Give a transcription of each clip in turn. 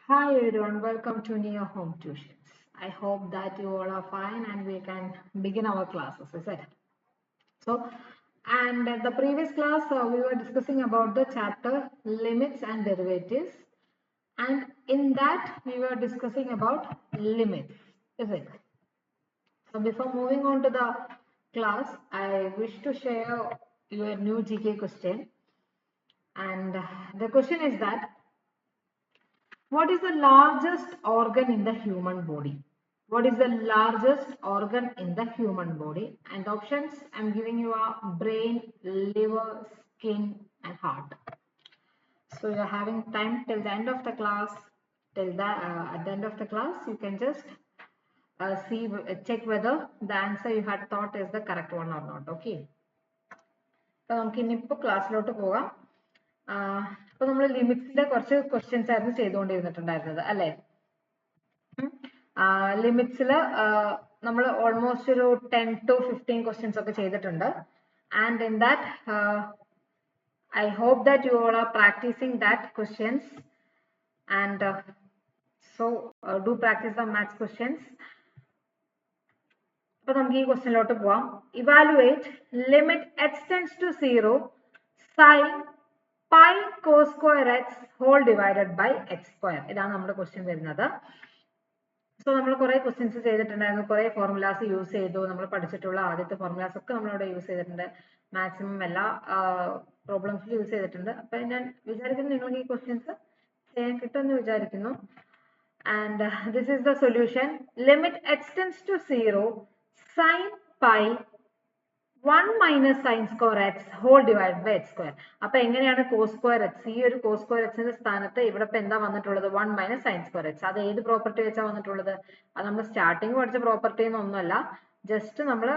Hi everyone, welcome to Neo Home Tuitions. I hope that you all are fine and we can begin our classes, is it? So, and the previous class we were discussing about the chapter limits and derivatives, and in that we were discussing about limits, is it? So before moving on to the class, I wish to share you a new GK question, and the question is that what is the largest organ in the human body? What is the largest organ in the human body? And the options I'm giving you are brain, liver, skin, and heart. So you're having time till the end of the class. At the end of the class, you can just check whether the answer you had thought is the correct one or not. Okay. അപ്പോൾ നമുക്ക് ഇനിയിപ്പോൾ ക്ലാസ്സിലോട്ട് പോകാം. അപ്പോൾ നമ്മൾ ലിമിറ്റ്സിന്റെ കുറച്ച് questions ആയിരുന്നു ചെയ്തുകൊണ്ടിരുന്നിട്ടുണ്ടായിരുന്നത് അല്ലേ? ലിമിറ്റ്സിൽ നമ്മൾ ഓൾമോസ്റ്റ് ഒരു 10 to 15 ക്വസ്റ്റ്യൻസ് ഒക്കെ ചെയ്തിട്ടുണ്ട്. And in that I hope that you all are practicing that questions, and so do practice the maths questions. അപ്പോൾ നമുക്ക് ഈ ക്വസ്റ്റ്യനിലോട്ട് പോവാം. Evaluate limit x tends to 0 sin pi cos square x whole divided by x square. ഇതാണ് നമ്മുടെ question വരുന്നത്. So നമ്മൾ കുറെ ക്വസ്റ്റ്യൻസ് ചെയ്തിട്ടുണ്ടായിരുന്നു, കുറെ ഫോർമുലാസ് യൂസ് ചെയ്തു. നമ്മൾ പഠിച്ചിട്ടുള്ള ആദ്യത്തെ ഫോർമുലാസ് ഒക്കെ നമ്മളിവിടെ യൂസ് ചെയ്തിട്ടുണ്ട്. മാക്സിമം എല്ലാ പ്രോബ്ലംസിൽ യൂസ് ചെയ്തിട്ടുണ്ട്. അപ്പൊ ഞാൻ വിചാരിക്കുന്നു നിങ്ങൾക്ക് ഈ ക്വസ്റ്റ്യൻസ് ചെയ്യാൻ കിട്ടുമെന്ന് വിചാരിക്കുന്നു. And this is the solution. Limit x tends to 0 sin pi 1 minus sin square x whole divided by x square. അപ്പൊ എങ്ങനെയാണ് cos square x? ഈ ഒരു cos square x ന്റെ സ്ഥാനത്ത് ഇവിടെ ഇപ്പൊ എന്താ വന്നിട്ടുള്ളത്? 1 minus sin square x. അത് ഏത് പ്രോപ്പർട്ടി വെച്ചാ വന്നിട്ടുള്ളത്? അത് നമ്മൾ സ്റ്റാർട്ടിങ് പഠിച്ച പ്രോപ്പർട്ടി ഒന്നുമല്ല, ജസ്റ്റ് നമ്മൾ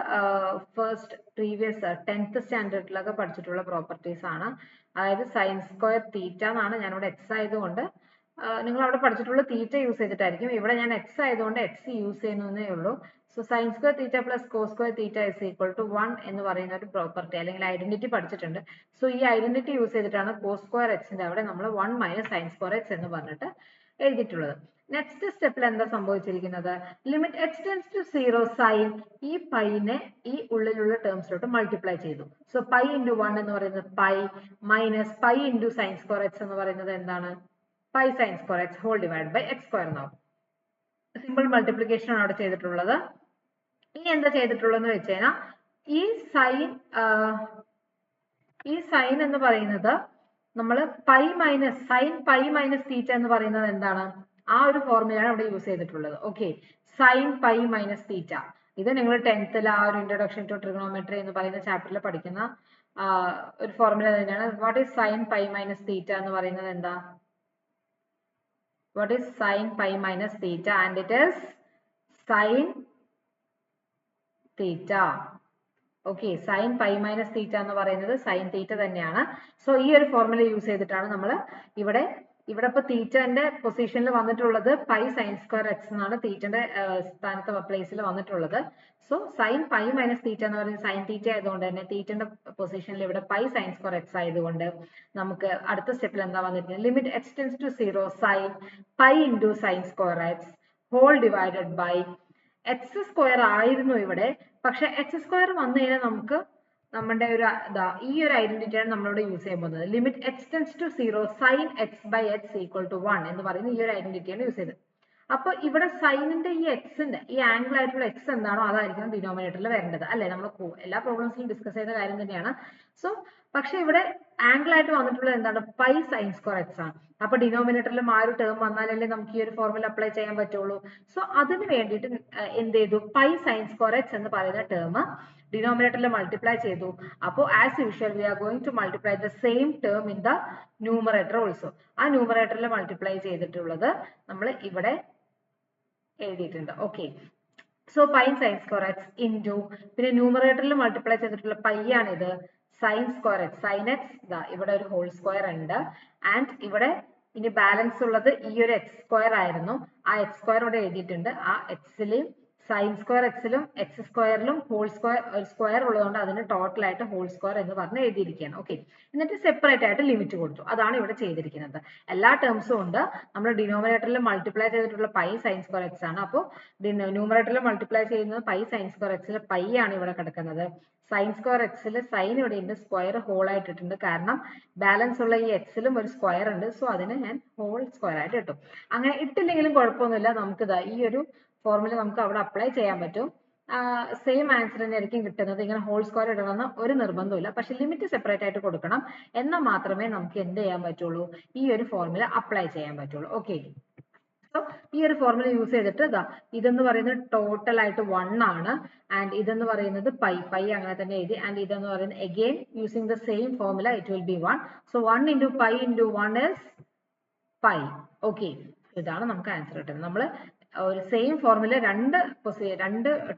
ഫസ്റ്റ് പ്രീവിയസ് 10th സ്റ്റാൻഡേർഡിലൊക്കെ പഠിച്ചിട്ടുള്ള പ്രോപ്പർട്ടീസ് ആണ്. അതായത് സൈൻ സ്ക്വയർ തീറ്റ എന്നാണ്. ഞാനിവിടെ എക്സ് ആയതുകൊണ്ട് നിങ്ങൾ അവിടെ പഠിച്ചിട്ടുള്ള തീറ്റ യൂസ് ചെയ്തിട്ടായിരിക്കും. ഇവിടെ ഞാൻ എക്സ് ആയതുകൊണ്ട് എക്സ് യൂസ് ചെയ്യുന്നതേ ഉള്ളൂ. So sine square theta plus cos square theta is equal to 1 എന്ന് പറയുന്ന ഒരു പ്രോപ്പർട്ടി അല്ലെങ്കിൽ ഐഡന്റിറ്റി പഠിച്ചിട്ടുണ്ട്. സോ ഈ ഐഡന്റിറ്റി യൂസ് ചെയ്തിട്ടാണ് കോസ് സ്ക്വയർ എക്സിന്റെ അവിടെ നമ്മൾ 1 മൈനസ് സൈൻ സ്ക്വയർ എക്സ് എന്ന് പറഞ്ഞിട്ട് എഴുതിയിട്ടുള്ളത്. നെക്സ്റ്റ് സ്റ്റെപ്പിൽ എന്താ സംഭവിച്ചിരിക്കുന്നത്? Limit x tends to 0 sine ഈ പൈനെ ഈ ഉള്ളിലുള്ള ടേംസിലോട്ട് മൾട്ടിപ്ലൈ ചെയ്തു. സോ പൈ ഇൻറ്റു 1 എന്ന് പറയുന്നത് pi minus pi into sine square x എന്ന് പറയുന്നത് എന്താണ്? Pi sine square x whole divide by x square എന്നാവും. സിമ്പിൾ മൾട്ടിപ്ലിക്കേഷൻ ആണ് അവിടെ ചെയ്തിട്ടുള്ളത്. ഇനി എന്താ ചെയ്തിട്ടുള്ളതെന്ന് വെച്ച് കഴിഞ്ഞാൽ ഈ സൈൻ എന്ന് പറയുന്നത് നമ്മൾ pi minus sine pi minus theta എന്ന് പറയുന്നത് എന്താണ്? ആ ഒരു ഫോർമുലയാണ് അവിടെ യൂസ് ചെയ്തിട്ടുള്ളത്. Okay, sine pi minus theta. ഇത് നിങ്ങൾ 10th ആ ഒരു ഇൻട്രൊഡക്ഷൻ ടു ട്രിഗണോമെട്രി എന്ന് പറയുന്ന ചാപ്റ്ററിൽ പഠിക്കുന്ന ഒരു ഫോർമുല തന്നെയാണ്. What is sine pi minus theta എന്ന് പറയുന്നത് എന്താ? What is sin pi minus theta? And it is sin theta. Okay, sin pi minus theta എന്ന് പറയുന്നത് sin theta തന്നെയാണ്. സോ ഈ ഒരു ഫോർമുല യൂസ് ചെയ്തിട്ടാണ് നമ്മൾ ഇവിടെ ഇപ്പൊ തീറ്റന്റെ പൊസിഷനിൽ വന്നിട്ടുള്ളത് പൈ സൈൻ സ്ക്വയർ എക്സ് എന്നാണ് തീറ്റന്റെ സ്ഥാനത്ത് പ്ലേസിൽ വന്നിട്ടുള്ളത്. So sine pi minus theta എന്ന് പറയുന്നത് സൈൻ തീറ്റ ആയതുകൊണ്ട് തന്നെ തീറ്റന്റെ പൊസിഷനിൽ ഇവിടെ പൈ സൈൻ സ്ക്വയർ എക്സ് ആയതുകൊണ്ട് നമുക്ക് അടുത്ത സ്റ്റെപ്പിൽ എന്താ വന്നിരിക്കുന്നത്? Limit x tends to 0 sine pi into sine square x whole divided by x square ആയിരുന്നു ഇവിടെ. പക്ഷെ എക്സ് സ്ക്വയർ വന്നു കഴിഞ്ഞാൽ നമുക്ക് നമ്മുടെ ഒരു ഈ ഒരു ഐഡന്റിറ്റിയാണ് നമ്മളിവിടെ യൂസ് ചെയ്യാൻ പോകുന്നത്. Limit x tends to 0 sine x by x equal to 1 എന്ന് പറയുന്ന ഈ ഒരു ഐഡന്റിറ്റിയാണ് യൂസ് ചെയ്തത്. അപ്പൊ ഇവിടെ സൈനിന്റെ ഈ എക്സിന്റെ ഈ ആംഗിൾ ആയിട്ടുള്ള എക്സ് എന്താണോ അതായിരിക്കും ഡിനോമിനേറ്ററിൽ വരേണ്ടത് അല്ലെ? നമ്മൾ എല്ലാ പ്രോബ്ലംസിലും ഡിസ്കസ് ചെയ്ത കാര്യം തന്നെയാണ്. സോ പക്ഷെ ഇവിടെ ആംഗിൾ ആയിട്ട് വന്നിട്ടുള്ളത് എന്താണ്? പൈ സൈൻ സ്ക്വയർ എക്സ് ആണ്. അപ്പൊ ഡിനോമിനേറ്ററിലും ആ ഒരു ടേം വന്നാലല്ലേ നമുക്ക് ഈ ഒരു ഫോർമുല അപ്ലൈ ചെയ്യാൻ പറ്റുള്ളൂ. സോ അതിന് വേണ്ടിയിട്ട് എന്ത് ചെയ്തു? പൈ സൈൻ സ്ക്വയർ എക്സ് എന്ന് പറയുന്ന ടേം ഡിനോമിനേറ്ററിൽ മൾട്ടിപ്ലൈ ചെയ്തു. അപ്പോൾ as usual we are going to multiply the same term in the numerator also. ആ ന്യൂമറേറ്ററിൽ മൾട്ടിപ്ലൈ ചെയ്തിട്ടുള്ളത് നമ്മൾ ഇവിടെ എഴുതിയിട്ടുണ്ട്. Okay, so pi sine square x into പിന്നെ ന്യൂമറേറ്ററിൽ മൾട്ടിപ്ലൈ ചെയ്തിട്ടുള്ള പൈ ആണിത് sine square x. Sine x ഇവിടെ ഒരു ഹോൾ സ്ക്വയർ ഉണ്ട്. ആൻഡ് ഇവിടെ ഇനി ബാലൻസ് ഉള്ളത് ഈ ഒരു എക്സ് സ്ക്വയർ ആയിരുന്നു. ആ എക്സ് സ്ക്വയർ ഇവിടെ എഴുതിയിട്ടുണ്ട്. ആ എക്സിലെയും സൈൻ സ്ക്വയർ എക്സിലും എക്സ് സ്ക്വയറിലും ഹോൾ സ്ക്വയർ ഒരു സ്ക്വയർ ഉള്ളതുകൊണ്ട് അതിന് ടോട്ടൽ ആയിട്ട് ഹോൾ സ്ക്വയർ എന്ന് പറഞ്ഞ് എഴുതിയിരിക്കുകയാണ്. ഓക്കെ, എന്നിട്ട് സെപ്പറേറ്റ് ആയിട്ട് ലിമിറ്റ് കൊടുത്തു. അതാണ് ഇവിടെ ചെയ്തിരിക്കുന്നത്. എല്ലാ ടേംസും ഉണ്ട്. നമ്മൾ ഡിനോമിനേറ്ററിൽ മൾട്ടിപ്ലൈ ചെയ്തിട്ടുള്ള പൈ സൈൻ സ്ക്വയർ എക്സ് ആണ്. അപ്പോൾ ന്യൂമറേറ്ററിൽ മൾട്ടിപ്ലൈ ചെയ്യുന്നത് പൈ സൈൻ സ്ക്വയർ എക്സിൽ പൈ ആണ് ഇവിടെ കിടക്കുന്നത്. സൈൻ സ്ക്വയർ എക്സിൽ സൈൻ ഇവിടെ ഉണ്ട്, സ്ക്വയർ ഹോൾ ആയിട്ട് ഇട്ടിട്ടുണ്ട്. കാരണം ബാലൻസ് ഉള്ള ഈ എക്സിലും ഒരു സ്ക്വയർ ഉണ്ട്. സോ അതിന് ഞാൻ ഹോൾ സ്ക്വയർ ആയിട്ട് ഇട്ടു. അങ്ങനെ ഇട്ടില്ലെങ്കിലും കുഴപ്പമൊന്നുമില്ല. നമുക്ക് ഈ ഒരു ഫോർമുല നമുക്ക് അവിടെ അപ്ലൈ ചെയ്യാൻ പറ്റും. സെയിം ആൻസർ തന്നെ ആയിരിക്കും കിട്ടുന്നത്. ഇങ്ങനെ ഹോൾ സ്ക്വയർ ഇടണമെന്ന് ഒരു നിർബന്ധമില്ല. പക്ഷെ ലിമിറ്റ് സെപ്പറേറ്റ് ആയിട്ട് കൊടുക്കണം. എന്നാൽ മാത്രമേ നമുക്ക് എന്ത് ചെയ്യാൻ പറ്റുള്ളൂ, ഈ ഒരു ഫോർമുല അപ്ലൈ ചെയ്യാൻ പറ്റുള്ളൂ. ഓക്കെ, സോ ഈ ഒരു ഫോർമുല യൂസ് ചെയ്തിട്ട് ഇതെന്ന് പറയുന്നത് ടോട്ടൽ ആയിട്ട് 1 ആണ്. ആൻഡ് ഇതെന്ന് പറയുന്നത് പൈ പൈ അങ്ങനെ തന്നെ എഴുതി. ആൻഡ് ഇതെന്ന് പറയുന്നത് again using the same formula it will be 1. So 1 into pi into 1 is pi. Okay, ഇതാണ് നമുക്ക് ആൻസർ കിട്ടുന്നത്. നമ്മൾ ഒരു സെയിം ഫോർമുല രണ്ട്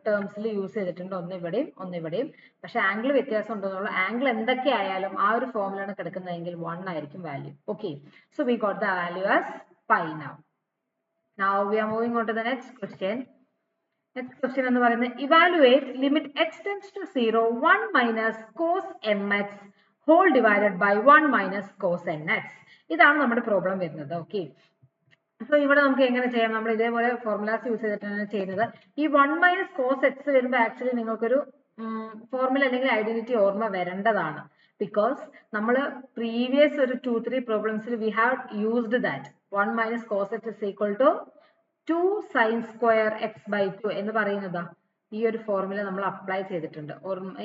ടേംസിൽ യൂസ് ചെയ്തിട്ടുണ്ട്. ഒന്ന് ഇവിടെയും. പക്ഷെ ആംഗിൾ വ്യത്യാസം ഉണ്ടെന്നുള്ള ആംഗിൾ എന്തൊക്കെ ആയാലും ആ ഒരു ഫോർമുലയാണ് കിടക്കുന്നതെങ്കിൽ 1 ആയിരിക്കും value. Okay, so we got the value as pi now. Now we are moving on to the next question. Next question എന്ന് പറയുന്നത് evaluate limit x tends to 0 1 minus cos mx whole divided by 1 minus cos nx. ഇതാണ് നമ്മുടെ problem വരുന്നത്. Okay, so ഇവിടെ നമുക്ക് എങ്ങനെ ചെയ്യാം? നമ്മൾ ഇതേപോലെ ഫോർമുലാസ് യൂസ് ചെയ്തിട്ടാണ് ചെയ്യുന്നത്. ഈ 1 മൈനസ് കോസ് എക്സ് വരുമ്പോൾ ആക്ച്വലി നിങ്ങൾക്കൊരു ഫോർമുല അല്ലെങ്കിൽ ഐഡന്റിറ്റി ഓർമ്മ വരേണ്ടതാണ്. ബിക്കോസ് നമ്മൾ പ്രീവിയസ് ഒരു 2-3 പ്രോബ്ലംസിൽ we have used that 1 minus cos x is equal to 2 sine square x by 2 എന്ന് പറയുന്നതാ ഈ ഒരു ഫോർമുല നമ്മൾ അപ്ലൈ ചെയ്തിട്ടുണ്ട്.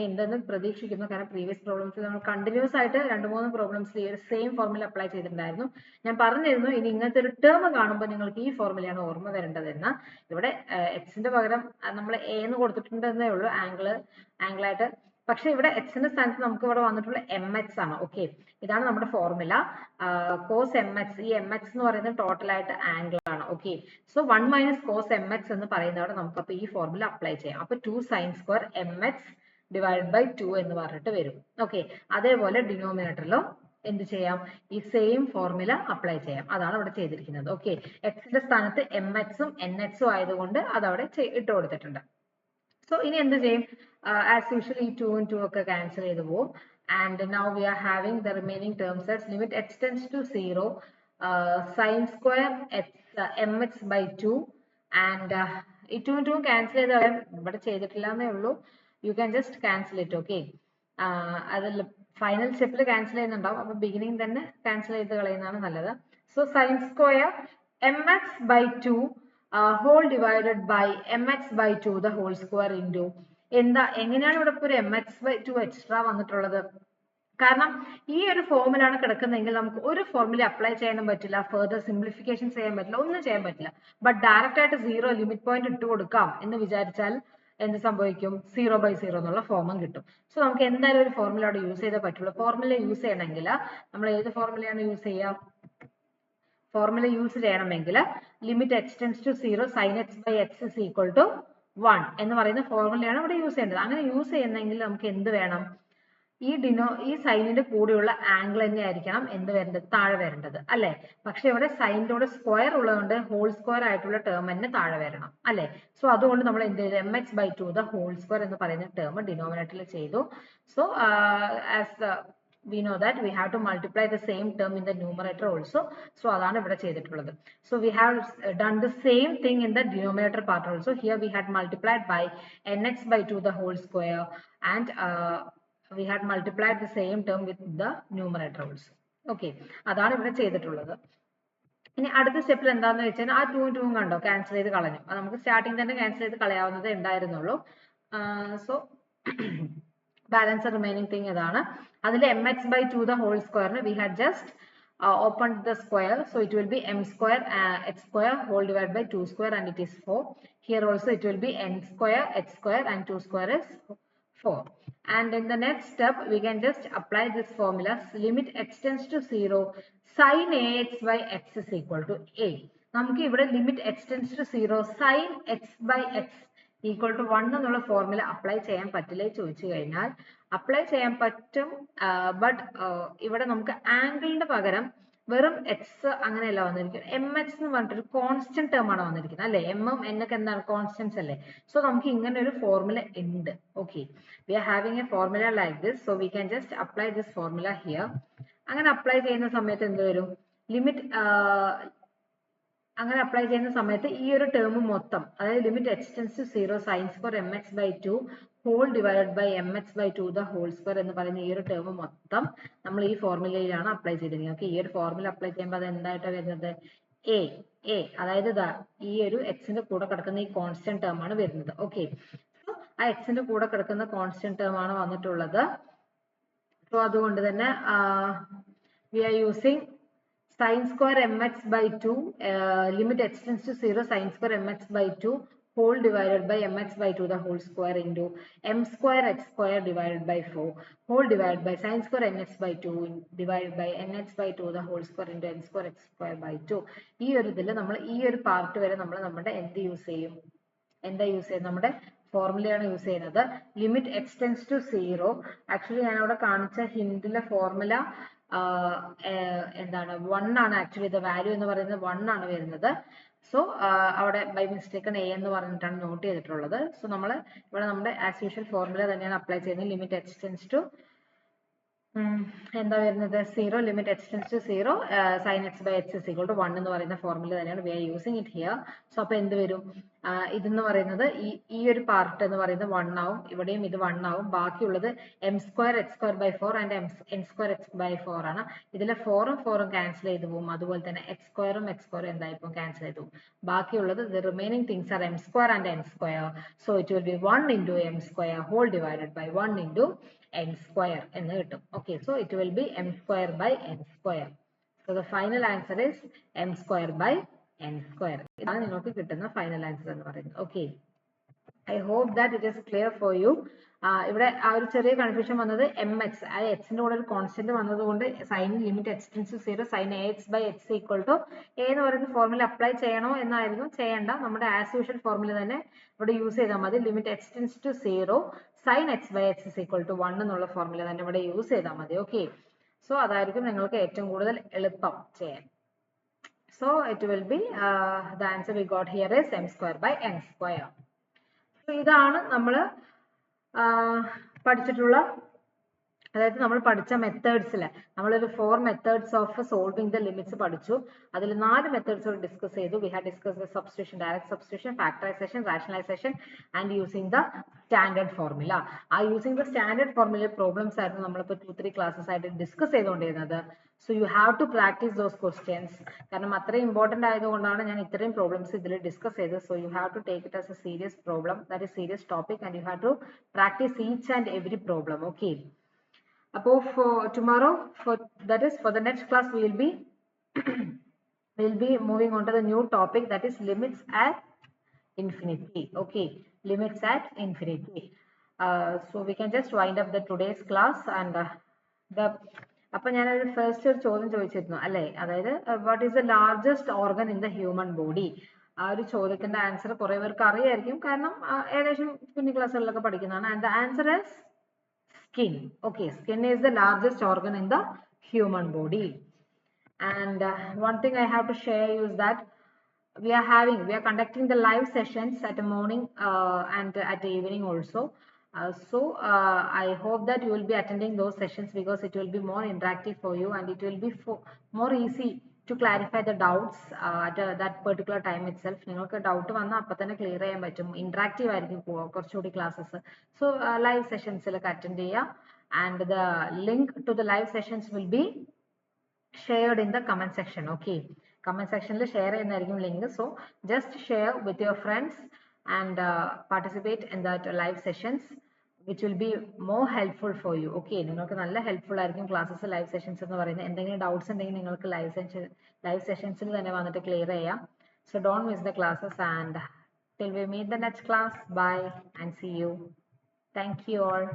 ഉണ്ടെന്ന് പ്രതീക്ഷിക്കുന്നു. കാരണം പ്രീവിയസ് പ്രോബ്ലംസിൽ നമ്മൾ കണ്ടിന്യൂസ് ആയിട്ട് 2-3 പ്രോബ്ലംസിൽ ഈ ഒരു സെയിം ഫോർമുല അപ്ലൈ ചെയ്തിട്ടുണ്ടായിരുന്നു. ഞാൻ പറഞ്ഞിരുന്നു ഇനി ഇങ്ങനത്തെ ഒരു ടേം കാണുമ്പോൾ നിങ്ങൾക്ക് ഈ ഫോർമുലയാണ് ഓർമ്മ വരേണ്ടതെന്ന്. ഇവിടെ എക്സിന്റെ പകരം നമ്മൾ എ എന്ന് കൊടുത്തിട്ടുണ്ടെന്നേ ഉള്ളൂ ആംഗിളായിട്ട്. പക്ഷെ ഇവിടെ എക്സിന്റെ സ്ഥാനത്ത് നമുക്ക് ഇവിടെ വന്നിട്ടുള്ള എം എക്സ് ആണ്. ഓക്കെ, ഇതാണ് നമ്മുടെ ഫോർമുല. കോസ് എം എക്സ്, ഈ എം എക്സ് എന്ന് പറയുന്നത് ടോട്ടൽ ആയിട്ട് ആംഗിൾ ആണ്. Okay, so 1 minus cos m x എന്ന് പറയുന്നവിടെ നമുക്ക് അപ്പൊ ഈ ഫോർമുല അപ്ലൈ ചെയ്യാം. അപ്പൊ 2 sine square m x divide by 2 എന്ന് പറഞ്ഞിട്ട് വരും. ഓക്കെ, അതേപോലെ ഡിനോമിനേറ്ററിലും എന്ത് ചെയ്യാം, ഈ സെയിം ഫോർമുല അപ്ലൈ ചെയ്യാം. അതാണ് ഇവിടെ ചെയ്തിരിക്കുന്നത്. ഓക്കെ, എക്സിന്റെ സ്ഥാനത്ത് എം എക്സും എൻ എക്സും ആയതുകൊണ്ട് അതവിടെ ഇട്ട് കൊടുത്തിട്ടുണ്ട്. സോ ഇനി എന്ത് ചെയ്യും? ആസ് യൂഷ്വൽ ഈ 2 ഉം 2 ഒക്കെ ക്യാൻസൽ ചെയ്ത് പോകും. And now we are having the remaining terms as limit x tends to 0 sine square m x by 2 and ഈ 2 ഉം 2 ക്യാൻസൽ ചെയ്ത് കളയാം. ഇവിടെ ചെയ്തിട്ടില്ല എന്നേ ഉള്ളൂ. You can just cancel it. Okay, അതിൽ ഫൈനൽ സ്റ്റെപ്പിൽ ക്യാൻസൽ ചെയ്യുന്നുണ്ടാവും. അപ്പൊ ബിഗിനിങ് തന്നെ ക്യാൻസൽ ചെയ്ത് കളയുന്നതാണ് നല്ലത്. So sine square m x by 2 whole divided by mx by 2 the whole square into എങ്ങനെയാണ് ഇവിടെ ഒരു mx by 2 എക്സ്ട്രാ വന്നിട്ടുള്ളത്? കാരണം ഈ ഒരു ഫോർമുലാണ് കിടക്കുന്നതെങ്കിൽ നമുക്ക് ഒരു ഫോർമുല അപ്ലൈ ചെയ്യാനും പറ്റില്ല, ഫർദർ സിംപ്ലിഫിക്കേഷൻ ചെയ്യാൻ പറ്റില്ല, ഒന്നും ചെയ്യാൻ പറ്റില്ല. ബട്ട് ഡയറക്റ്റ് ആയിട്ട് 0 ലിമിറ്റ് പോയിന്റ് ഇട്ട് കൊടുക്കാം എന്ന് വിചാരിച്ചാൽ എന്ത് സംഭവിക്കും? 0/0 എന്നുള്ള ഫോമും കിട്ടും. സോ നമുക്ക് എന്തായാലും ഒരു ഫോർമുല അവിടെ യൂസ് ചെയ്തേ പറ്റുള്ളൂ. ഫോർമുല യൂസ് ചെയ്യണമെങ്കിൽ നമ്മൾ ഏത് ഫോർമുലയാണ് യൂസ് ചെയ്യുക? ഫോർമുല യൂസ് ചെയ്യണമെങ്കിൽ limit x tends to 0 sine x by x is equal to 1 എന്ന് പറയുന്ന ഫോർമുലയാണ് ഇവിടെ യൂസ് ചെയ്യേണ്ടത്. അങ്ങനെ യൂസ് ചെയ്യുന്നെങ്കിൽ നമുക്ക് എന്ത് വേണം? ഈ സൈനിന്റെ കൂടെയുള്ള ആംഗിൾ തന്നെ ആയിരിക്കണം എന്ത് വരേണ്ടത്? താഴെ വരേണ്ടത് അല്ലെ? പക്ഷെ ഇവിടെ സൈനിന്റെ കൂടെ സ്ക്വയർ ഉള്ളതുകൊണ്ട് ഹോൾ സ്ക്വയർ ആയിട്ടുള്ള ടേം തന്നെ താഴെ വരണം അല്ലെ? സോ അതുകൊണ്ട് നമ്മൾ എന്ത് ചെയ്തു? mx by 2 the whole square എന്ന് പറയുന്ന ടേം ഡിനോമിനേറ്ററിൽ ചെയ്തു. So as we know that we have to multiply the same term in the numerator also. So adana ivide cheyidittulladu. So we have done the same thing in the denominator part also. Here we had multiplied by nx by 2 the whole square and we had multiplied the same term with the numerator also. Okay, adana ivide cheyidittulladu. ഇനി അടുത്ത സ്റ്റെപ്പിൽ എന്താന്ന് വെച്ചാൽ ആ 2 ഉം 2 ഉം കണ്ടോ cancel ചെയ്ത് കളഞ്ഞു. അത് നമുക്ക് സ്റ്റാർട്ടിങ് തന്നെ ക്യാൻസൽ ചെയ്ത് കളയാവുന്നതേ ഉണ്ടായിരുന്നുള്ളൂ. സോ balance remaining thing ഇതാണ്. അതിൽ mx by 2 the whole square we had just opened the square, so it will be m square x square whole divided by 2 square and it is 4. Here also it will be n square x square and 2 square is 4. And in the next step we can just apply this formula. Limit x tends to 0 sin ax by x is equal to a. നമുക്ക് ഇവിടെ limit x tends to 0 sin x by x equal to 1 എന്നുള്ള formula apply ചെയ്യാൻ പറ്റില്ലേ ചോദിച്ചു കഴിഞ്ഞാൽ apply ചെയ്യാൻ പറ്റും. But ഇവിടെ നമുക്ക് ആംഗിളിന്റെ പകരം വെറും എക്സ് അങ്ങനെയല്ല വന്നിരിക്കുന്നത്. എം എക്സ് എന്ന് പറഞ്ഞിട്ടൊരു കോൺസ്റ്റന്റ് ടേം ആണ് വന്നിരിക്കുന്നത് അല്ലെ. എം എന്നൊക്കെ എന്താണ് കോൺസ്റ്റന്റ്സ് അല്ലേ. സോ നമുക്ക് ഇങ്ങനെ ഒരു ഫോർമുല ഉണ്ട്. Okay, we are having a formula like this. So we can just apply this formula here. അങ്ങനെ അപ്ലൈ ചെയ്യുന്ന സമയത്ത് എന്ത് വരും, ലിമിറ്റ് അങ്ങനെ അപ്ലൈ ചെയ്യുന്ന സമയത്ത് ഈ ഒരു ടേം മൊത്തം, അതായത് limit x tends to 0 sine square m x by 2 whole divided by m x by 2 the whole square എന്ന് പറയുന്ന ഈ ഒരു ടേം മൊത്തം നമ്മൾ ഈ ഫോർമുലയിലാണ് അപ്ലൈ ചെയ്തിരിക്കുന്നത്. ഓക്കെ, ഈ ഒരു ഫോർമുല അപ്ലൈ ചെയ്യുമ്പോൾ അത് എന്തായിട്ടാണ് വരുന്നത്, എ എ അതായത് ഈ ഒരു എക്സിന്റെ കൂടെ കിടക്കുന്ന ഈ കോൺസ്റ്റന്റ് ടേം ആണ് വരുന്നത്. ഓക്കെ, ആ എക്സിന്റെ കൂടെ കിടക്കുന്ന കോൺസ്റ്റന്റ് ടേം ആണ് വന്നിട്ടുള്ളത്. സോ അതുകൊണ്ട് തന്നെ we are using sin square mx by 2 limit x tends to 0 sin square mx by 2 whole divided by mx by 2 the whole square into m square x square divided by 4 whole divided by sin square nx by 2 divided by nx by 2 the whole square into n square x square by 2. ഈ ഒരു ഇതിൽ നമ്മൾ ഈ ഒരു part വരെ നമ്മൾ നമ്മുടെ എന്ത് യൂസ് ചെയ്യും, നമ്മുടെ ഫോർമുലയാണ് യൂസ് ചെയ്യുന്നത്. Limit x tends to 0. Actually ഞാൻ അവിടെ കാണിച്ച ഹിന്ദിലെ ഫോർമുല എന്താണ് 1 ആണ്. ആക്ച്വലി ദ വാല്യൂ എന്ന് പറയുന്നത് 1 ആണ് വരുന്നത്. സോ അവിടെ ബൈ മിസ്റ്റേക്ക് എ എന്ന് പറഞ്ഞിട്ടാണ് നോട്ട് ചെയ്തിട്ടുള്ളത്. സോ നമ്മൾ ഇവിടെ നമ്മുടെ ആസ് യൂഷ്വൽ ഫോർമുല തന്നെയാണ് അപ്ലൈ ചെയ്യുന്നത്. ലിമിറ്റ് എക്സ് ടെൻസ് ടു എന്താ വരുന്നത് 0 limit x tends to 0 sine x by x is equal to 1 എന്ന് പറയുന്ന ഫോർമുല തന്നെയാണ് we are using it here. So അപ്പൊ എന്ത് വരും, ഇതെന്ന് പറയുന്നത് ഈ ഒരു പാർട്ട് എന്ന് പറയുന്നത് 1 ആവും, ഇവിടെയും ഇത് 1 ആവും. ബാക്കിയുള്ളത് m square x square by 4 and n square x by 4 ആണ്. ഇതിലെ 4ഉം 4ഉം ക്യാൻസൽ ചെയ്ത് പോകും. അതുപോലെ തന്നെ എക്സ് സ്ക്വയറും എന്തായി പോകും, ക്യാൻസൽ ചെയ്ത് പോകും. ബാക്കിയുള്ളത് the remaining things are m square and n square. So it will be 1 into m square whole divided by 1 into n square എന്ന് കിട്ടും. Okay, so it will be m square by n square. So the final answer is m square by n square. ഇതാണ് നിങ്ങൾക്ക് കിട്ടുന്ന final answer എന്ന് പറയുന്നത്. Okay, I hope that it is clear for you. ഇവിടെ ആ ഒരു ചെറിയ confusion വന്നത് എം എക്സ്, ആ എക്സിന്റെ കൂടെ ഒരു കോൺസ്റ്റന്റ് വന്നതുകൊണ്ട് sine limit x tends to 0 sine a x by x equal to a എന്ന് പറയുന്ന ഫോർമുല അപ്ലൈ ചെയ്യണോ എന്നായിരുന്നു. ചെയ്യണ്ട, നമ്മുടെ ആസ് യൂഷ്വൽ ഫോർമുല തന്നെ ഇവിടെ യൂസ് ചെയ്താൽ മതി. Limit x tends to 0 sine x by x is equal to 1 എന്നുള്ള ഫോർമുല തന്നെ ഇവിടെ യൂസ് ചെയ്താൽ മതി. ഓക്കെ, സോ അതായിരിക്കും നിങ്ങൾക്ക് ഏറ്റവും കൂടുതൽ എളുപ്പം ചെയ്യാൻ. So it will be the answer we got here is m square by n square. ഇതാണ് നമ്മൾ പഠിച്ചിട്ടുള്ള, അതായത് നമ്മൾ പഠിച്ച മെത്തേഡ്സിൽ നമ്മളൊരു 4 methods of solving the limits പഠിച്ചു. അതിൽ 4 മെത്തേഡ്സ് ഡിസ്കസ് ചെയ്തു. We have discuss the substitution, direct substitution, factorisation, rationalisation and using the standard formula. ആ using the standard formula problems ആയിരുന്നു നമ്മളിപ്പോൾ 2-3 ക്ലാസ്സസ് ആയിട്ട് ഡിസ്കസ് ചെയ്തുകൊണ്ടിരുന്നത്. So you have to practice those questions. കാരണം അത്രയും ഇമ്പോർട്ടന്റ് ആയതുകൊണ്ടാണ് ഞാൻ ഇത്രയും പ്രോബ്ലംസ് ഇതിൽ ഡിസ്കസ് ചെയ്തത്. So you have to take it as a serious problem, that is serious topic, and you have to practice each and every problem. Okay, for tomorrow, that is for the next class, we will be moving on to the new topic, that is limits at infinity. Okay, limits at infinity. So we can just wind up the today's class and അപ്പൊ ഞാൻ first ഒരു ചോദ്യം ചോദിച്ചിരുന്നു അല്ലെ, അതായത് what is the largest organ in the human body. ആ ഒരു ചോദ്യത്തിന്റെ ആൻസർ കുറെ പേർക്ക് അറിയായിരിക്കും, കാരണം ഏകദേശം കുഞ്ഞു ക്ലാസ്സുകളിലൊക്കെ പഠിക്കുന്നതാണ്. And the answer is skin. Okay, skin is the largest organ in the human body. And one thing I have to share is that we are conducting the live sessions at the morning and at the evening also. So I hope that you will be attending those sessions, because it will be more interactive for you and it will be more easy to clarify the doubts at that particular time itself. നിങ്ങൾക്ക് doubt വന്നാൽ അപ്പം തന്നെ clear ചെയ്യാൻ പറ്റും. Interactive ആയിരിക്കും കുറച്ചുകൂടി classes. So live സെഷൻസിലൊക്കെ attend ചെയ്യുക. And the link to the live sessions will be shared in the comment section. Okay, comment സെക്ഷനിൽ ഷെയർ ചെയ്യുന്നതായിരിക്കും link. So just share with your friends and participate in that live sessions, which will be more helpful for you. Okay, നിങ്ങൾക്ക് നല്ല helpful ആയിരിക്കും classes, live sessions എന്ന് പറയുന്നത്. എന്തെങ്കിലും doubts ഉണ്ടെങ്കിൽ നിങ്ങൾക്ക് ലൈവ് സെഷൻസിൽ തന്നെ വന്നിട്ട് ക്ലിയർ ചെയ്യാം. So don't miss the classes, and till we meet the next class, bye and see you. Thank you all.